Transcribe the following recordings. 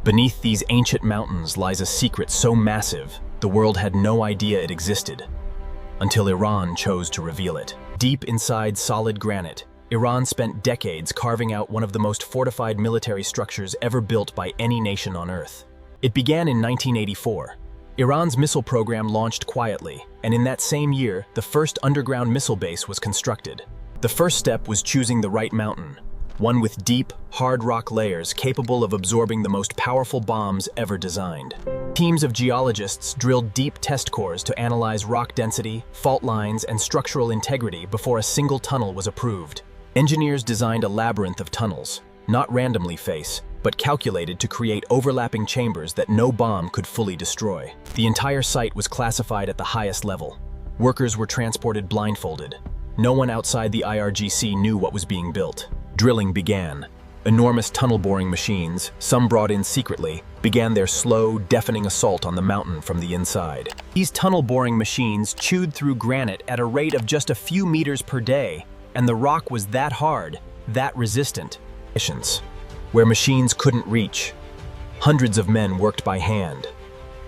Beneath these ancient mountains lies a secret so massive, the world had no idea it existed, until Iran chose to reveal it. Deep inside solid granite, Iran spent decades carving out one of the most fortified military structures ever built by any nation on Earth. It began in 1984. Iran's missile program launched quietly, and in that same year, the first underground missile base was constructed. The first step was choosing the right mountain, one with deep, hard rock layers capable of absorbing the most powerful bombs ever designed. Teams of geologists drilled deep test cores to analyze rock density, fault lines, and structural integrity before a single tunnel was approved. Engineers designed a labyrinth of tunnels, not randomly faced, but calculated to create overlapping chambers that no bomb could fully destroy. The entire site was classified at the highest level. Workers were transported blindfolded. No one outside the IRGC knew what was being built. Drilling began. Enormous tunnel boring machines, some brought in secretly, began their slow, deafening assault on the mountain from the inside. These tunnel boring machines chewed through granite at a rate of just a few meters per day, and the rock was that hard, that resistant. Where machines couldn't reach, hundreds of men worked by hand.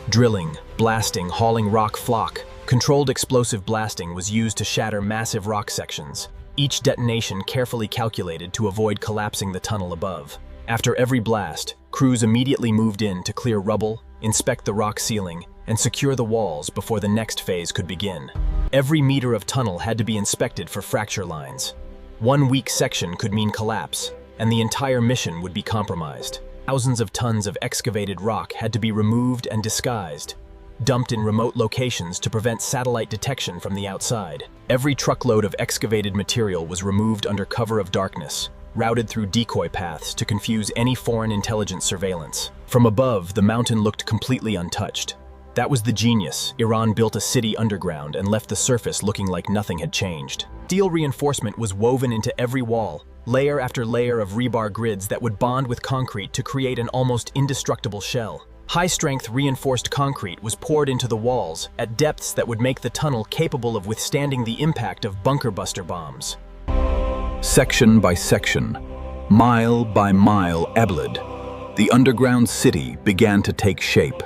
Drilling, blasting, hauling rock flock. Controlled explosive blasting was used to shatter massive rock sections, each detonation carefully calculated to avoid collapsing the tunnel above. After every blast, crews immediately moved in to clear rubble, inspect the rock ceiling, and secure the walls before the next phase could begin. Every meter of tunnel had to be inspected for fracture lines. One weak section could mean collapse, and the entire mission would be compromised. Thousands of tons of excavated rock had to be removed and disguised, dumped in remote locations to prevent satellite detection from the outside. Every truckload of excavated material was removed under cover of darkness, routed through decoy paths to confuse any foreign intelligence surveillance. From above, the mountain looked completely untouched. That was the genius. Iran built a city underground and left the surface looking like nothing had changed. Steel reinforcement was woven into every wall, layer after layer of rebar grids that would bond with concrete to create an almost indestructible shell. High-strength reinforced concrete was poured into the walls at depths that would make the tunnel capable of withstanding the impact of bunker-buster bombs. Section by section, mile by mile ebled, the underground city began to take shape.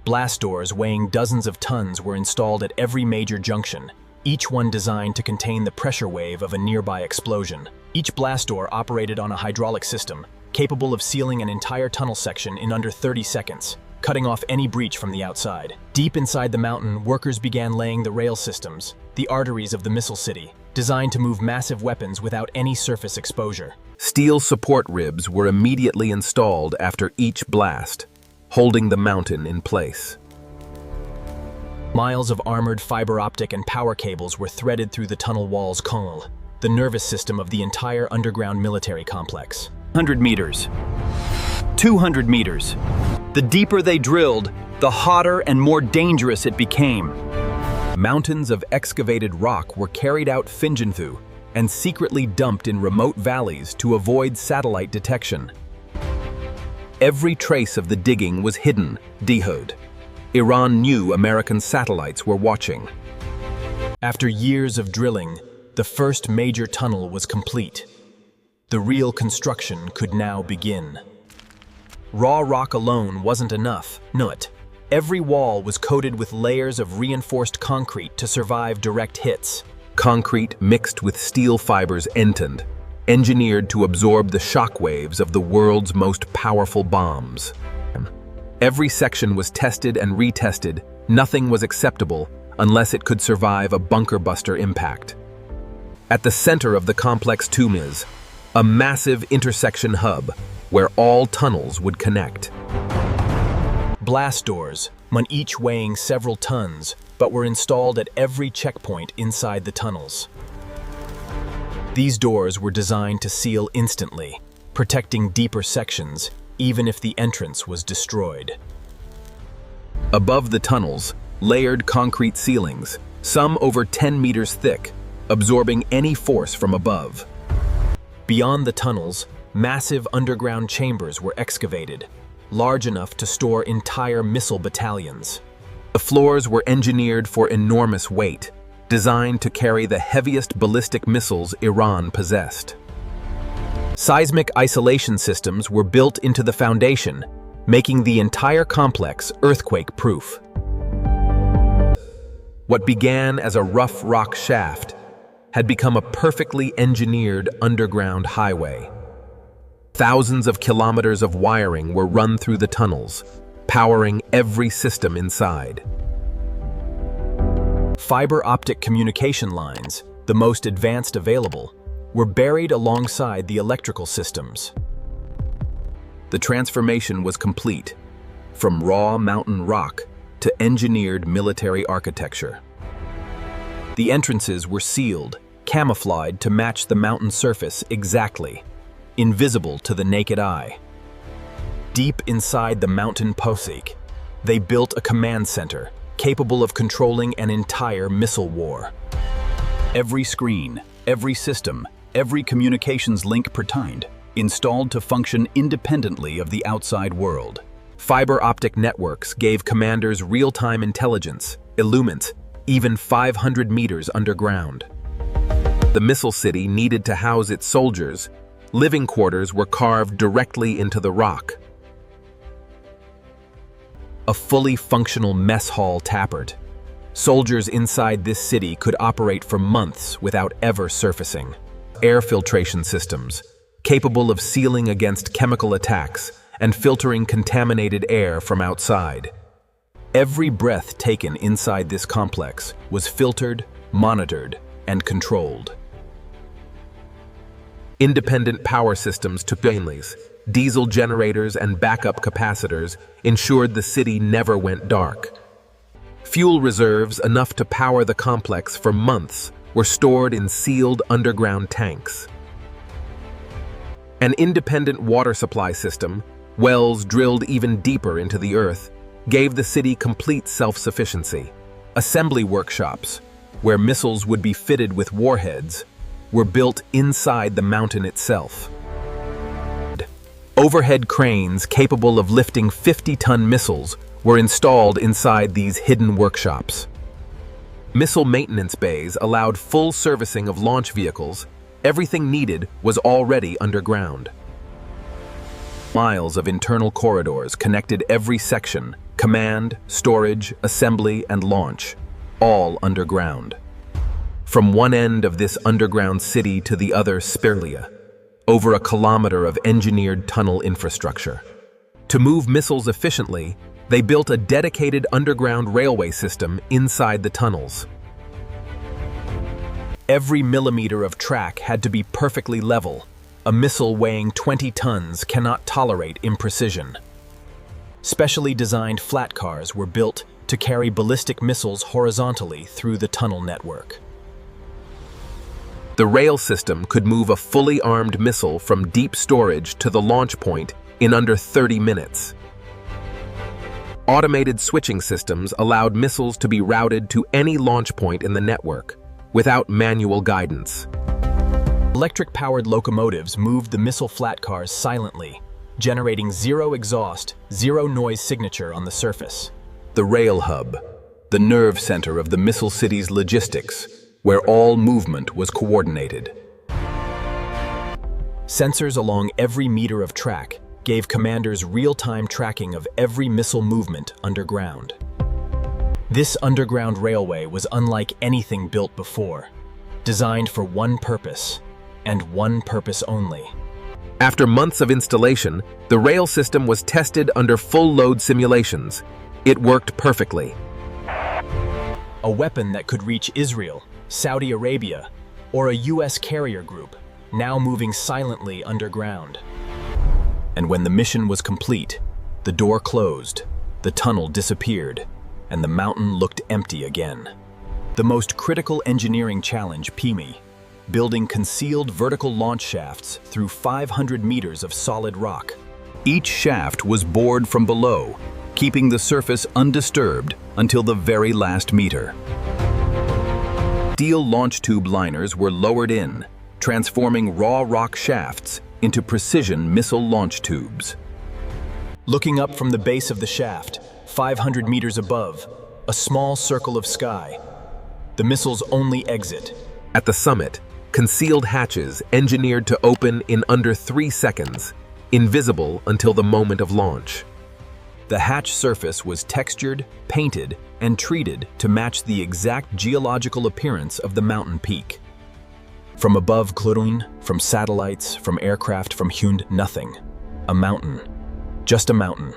Blast doors weighing dozens of tons were installed at every major junction, each one designed to contain the pressure wave of a nearby explosion. Each blast door operated on a hydraulic system, capable of sealing an entire tunnel section in under 30 seconds, cutting off any breach from the outside. Deep inside the mountain, workers began laying the rail systems, the arteries of the missile city, designed to move massive weapons without any surface exposure. Steel support ribs were immediately installed after each blast, holding the mountain in place. Miles of armored fiber optic and power cables were threaded through the tunnel walls, the nervous system of the entire underground military complex. 100 meters. 200 meters. The deeper they drilled, the hotter and more dangerous it became. Mountains of excavated rock were carried out Finjinfu and secretly dumped in remote valleys to avoid satellite detection. Every trace of the digging was hidden, DHO'd. Iran knew American satellites were watching. After years of drilling, the first major tunnel was complete. The real construction could now begin. Raw rock alone wasn't enough. Every wall was coated with layers of reinforced concrete to survive direct hits. Concrete mixed with steel fibers engineered to absorb the shock waves of the world's most powerful bombs. Every section was tested and retested. Nothing was acceptable unless it could survive a bunker-buster impact. At the center of the complex tomb is a massive intersection hub where all tunnels would connect. Blast doors, each weighing several tons, but were installed at every checkpoint inside the tunnels. These doors were designed to seal instantly, protecting deeper sections, even if the entrance was destroyed. Above the tunnels, layered concrete ceilings, some over 10 meters thick, absorbing any force from above. Beyond the tunnels, massive underground chambers were excavated, large enough to store entire missile battalions. The floors were engineered for enormous weight, designed to carry the heaviest ballistic missiles Iran possessed. Seismic isolation systems were built into the foundation, making the entire complex earthquake-proof. What began as a rough rock shaft had become a perfectly engineered underground highway. Thousands of kilometers of wiring were run through the tunnels, powering every system inside. Fiber optic communication lines, the most advanced available, were buried alongside the electrical systems. The transformation was complete, from raw mountain rock to engineered military architecture. The entrances were sealed, camouflaged to match the mountain surface exactly, invisible to the naked eye. Deep inside the mountain posik, they built a command center capable of controlling an entire missile war. Every screen, every system, every communications link pertined, installed to function independently of the outside world. Fiber optic networks gave commanders real-time intelligence, illumined even 500 meters underground. The missile city needed to house its soldiers. Living quarters were carved directly into the rock. A fully functional mess hall tappered. Soldiers inside this city could operate for months without ever surfacing. Air filtration systems, capable of sealing against chemical attacks and filtering contaminated air from outside. Every breath taken inside this complex was filtered, monitored, and controlled. Independent power systems took place. Diesel generators and backup capacitors ensured the city never went dark. Fuel reserves enough to power the complex for months were stored in sealed underground tanks. An independent water supply system, wells drilled even deeper into the earth, gave the city complete self-sufficiency. Assembly workshops, where missiles would be fitted with warheads, were built inside the mountain itself. Overhead cranes capable of lifting 50-ton missiles were installed inside these hidden workshops. Missile maintenance bays allowed full servicing of launch vehicles. Everything needed was already underground. Miles of internal corridors connected every section: command, storage, assembly, and launch, all underground. From one end of this underground city to the other, Spirlia, over a kilometer of engineered tunnel infrastructure. To move missiles efficiently, they built a dedicated underground railway system inside the tunnels. Every millimeter of track had to be perfectly level. A missile weighing 20 tons cannot tolerate imprecision. Specially designed flat cars were built to carry ballistic missiles horizontally through the tunnel network. The rail system could move a fully armed missile from deep storage to the launch point in under 30 minutes. Automated switching systems allowed missiles to be routed to any launch point in the network, without manual guidance. Electric-powered locomotives moved the missile flat cars silently, generating zero exhaust, zero noise signature on the surface. The rail hub, the nerve center of the missile city's logistics, where all movement was coordinated. Sensors along every meter of track gave commanders real-time tracking of every missile movement underground. This underground railway was unlike anything built before, designed for one purpose, and one purpose only. After months of installation, the rail system was tested under full load simulations. It worked perfectly. A weapon that could reach Israel, Saudi Arabia, or a US carrier group, now moving silently underground. And when the mission was complete, the door closed, the tunnel disappeared, and the mountain looked empty again. The most critical engineering challenge, PIMI, building concealed vertical launch shafts through 500 meters of solid rock. Each shaft was bored from below, keeping the surface undisturbed until the very last meter. Steel launch tube liners were lowered in, transforming raw rock shafts into precision missile launch tubes. Looking up from the base of the shaft, 500 meters above, a small circle of sky, the missile's only exit. At the summit, concealed hatches engineered to open in under 3 seconds, invisible until the moment of launch. The hatch surface was textured, painted, and treated to match the exact geological appearance of the mountain peak. From above Clurun, from satellites, from aircraft, from Hund, nothing. A mountain. Just a mountain.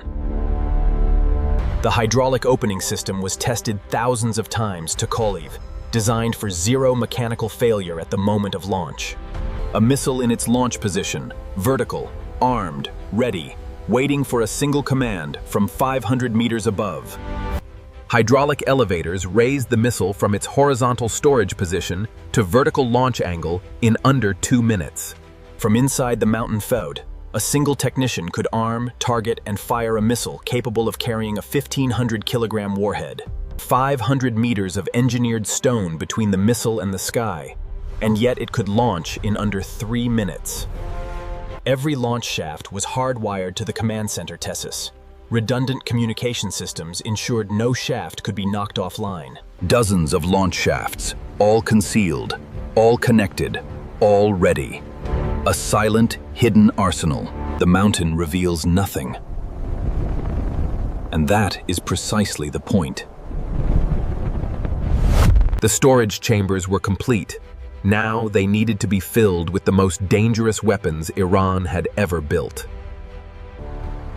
The hydraulic opening system was tested thousands of times to Koliv, designed for zero mechanical failure at the moment of launch. A missile in its launch position, vertical, armed, ready, waiting for a single command from 500 meters above. Hydraulic elevators raised the missile from its horizontal storage position to vertical launch angle in under 2 minutes. From inside the mountain Fode, a single technician could arm, target, and fire a missile capable of carrying a 1,500-kilogram warhead. 500 meters of engineered stone between the missile and the sky, and yet it could launch in under 3 minutes. Every launch shaft was hardwired to the command center Tessis. Redundant communication systems ensured no shaft could be knocked offline. Dozens of launch shafts, all concealed, all connected, all ready. A silent, hidden arsenal. The mountain reveals nothing. And that is precisely the point. The storage chambers were complete. Now they needed to be filled with the most dangerous weapons Iran had ever built.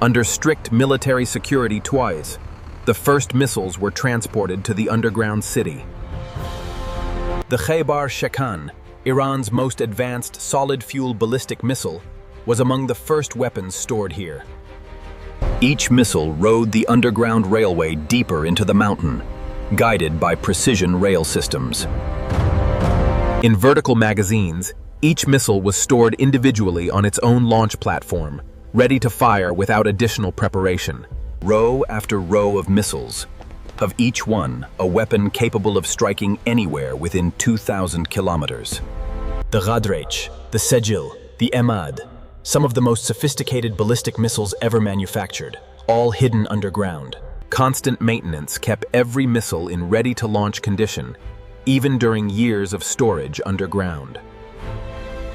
Under strict military security twice, the first missiles were transported to the underground city. The Khaybar Shekan, Iran's most advanced solid-fuel ballistic missile, was among the first weapons stored here. Each missile rode the underground railway deeper into the mountain, guided by precision rail systems. In vertical magazines, each missile was stored individually on its own launch platform, ready to fire without additional preparation. Row after row of missiles, of each one a weapon capable of striking anywhere within 2,000 kilometers. The Ghadrach, the Sejil, the Emad, some of the most sophisticated ballistic missiles ever manufactured, all hidden underground. Constant maintenance kept every missile in ready-to-launch condition, even during years of storage underground.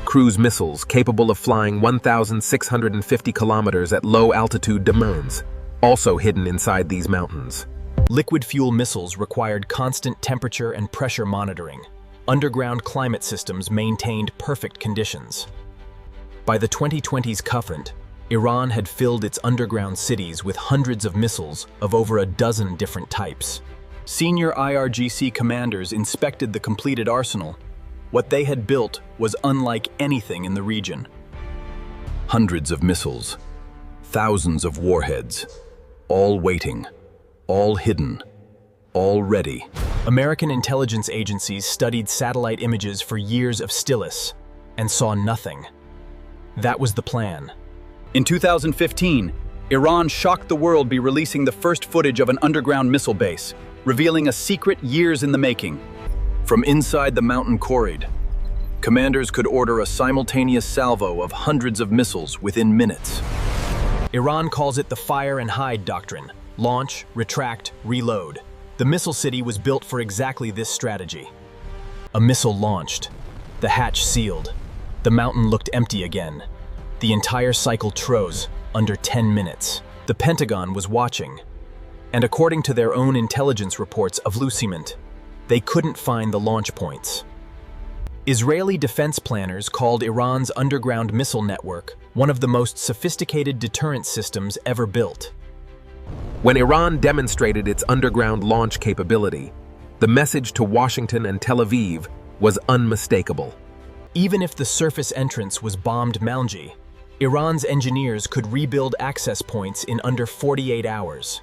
Cruise missiles capable of flying 1,650 kilometers at low-altitude demerns, also hidden inside these mountains. Liquid fuel missiles required constant temperature and pressure monitoring. Underground climate systems maintained perfect conditions. By the 2020s Kufrant, Iran had filled its underground cities with hundreds of missiles of over a dozen different types. Senior IRGC commanders inspected the completed arsenal. What they had built was unlike anything in the region. Hundreds of missiles, thousands of warheads, all waiting, all hidden, all ready. American intelligence agencies studied satellite images for years of stillness and saw nothing. That was the plan. In 2015, Iran shocked the world by releasing the first footage of an underground missile base, revealing a secret years in the making. From inside the mountain corridor, commanders could order a simultaneous salvo of hundreds of missiles within minutes. Iran calls it the fire and hide doctrine: launch, retract, reload. The missile city was built for exactly this strategy. A missile launched, the hatch sealed, the mountain looked empty again. The entire cycle froze under 10 minutes. The Pentagon was watching, and according to their own intelligence reports of Lucement, they couldn't find the launch points. Israeli defense planners called Iran's underground missile network one of the most sophisticated deterrent systems ever built. When Iran demonstrated its underground launch capability, the message to Washington and Tel Aviv was unmistakable. Even if the surface entrance was bombed Malji, Iran's engineers could rebuild access points in under 48 hours.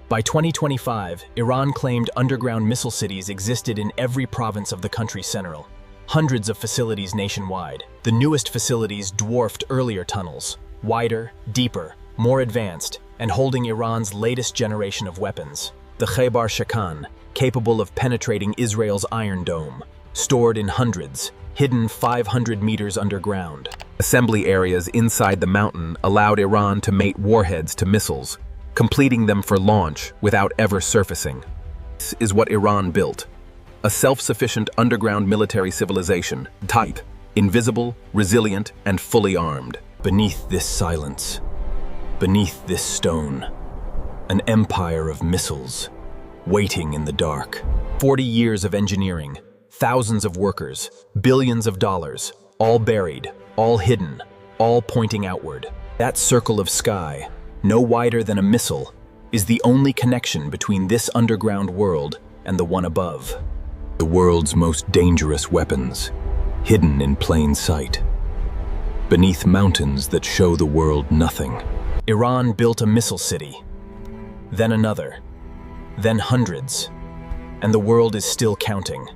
By 2025, Iran claimed underground missile cities existed in every province of the country central. Hundreds of facilities nationwide. The newest facilities dwarfed earlier tunnels, wider, deeper, more advanced, and holding Iran's latest generation of weapons. The Khaybar Shekan, capable of penetrating Israel's Iron Dome, stored in hundreds, hidden 500 meters underground. Assembly areas inside the mountain allowed Iran to mate warheads to missiles, completing them for launch without ever surfacing. This is what Iran built: a self-sufficient underground military civilization, type, invisible, resilient, and fully armed. Beneath this silence, beneath this stone, An empire of missiles, waiting in the dark. 40 years of engineering, thousands of workers, billions of dollars, all buried, all hidden, all pointing outward. That circle of sky, no wider than a missile, is the only connection between this underground world and the one above. The world's most dangerous weapons, hidden in plain sight, beneath mountains that show the world nothing. Iran built a missile city, then another, then hundreds, and the world is still counting.